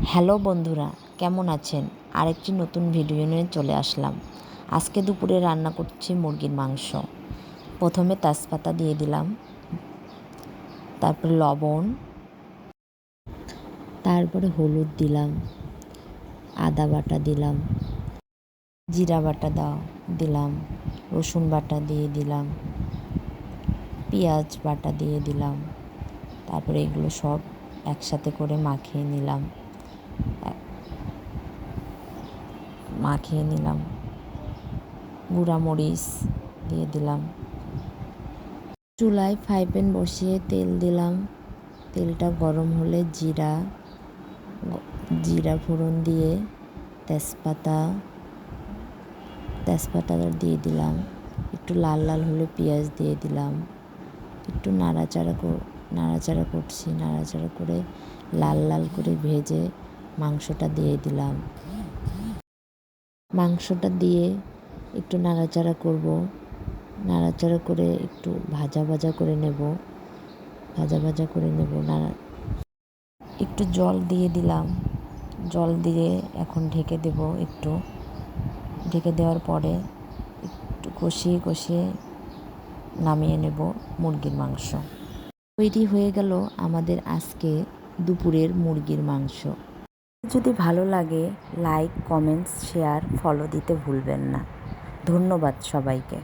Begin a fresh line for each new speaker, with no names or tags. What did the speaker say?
Hello বন্ধুরা, কেমন আছেন? আরেকটি নতুন ভিডিও নিয়ে চলে আসলাম। আজকে দুপুরে রান্না করছি মুরগির মাংস। প্রথমে তেজপাতা দিয়ে দিলাম, তারপরে লবণ, তারপরে হলুদ দিলাম, আদা বাটা দিলাম, জিরা বাটা দিলাম, রসুন বাটা দিয়ে দিলাম, পেঁয়াজ বাটা দিয়ে দিলাম। তারপরে এগুলো সব একসাথে করে মাখিয়ে নিলাম। গুঁড়া মরিচ দিয়ে দিলাম। চুলায় ফ্রাই প্যান বসিয়ে তেল দিলাম। তেলটা গরম হলে জিরা ফোড়ন দিয়ে তেজপাতা দিয়ে দিলাম। একটু লাল লাল হলে পেঁয়াজ দিয়ে দিলাম। একটু নাড়াচাড়া করছি। নাড়াচাড়া করে লাল লাল করে ভেজে মাংসটা দিয়ে দিলাম। মাংসটা দিয়ে একটু নাড়াচাড়া করব। নাড়াচাড়া করে একটু ভাজা করে নেব। একটু জল দিয়ে দিলাম। জল দিয়ে এখন ঢেকে দেব। একটু ঢেকে দেওয়ার পরে একটু কষিয়ে নামিয়ে নেব মুরগির মাংস। তৈরি হয়ে গেল আমাদের আজকে দুপুরের মুরগির মাংস। যদি ভালো লাগে লাইক, কমেন্টস, শেয়ার, ফলো দিতে ভুলবেন না। ধন্যবাদ সবাইকে।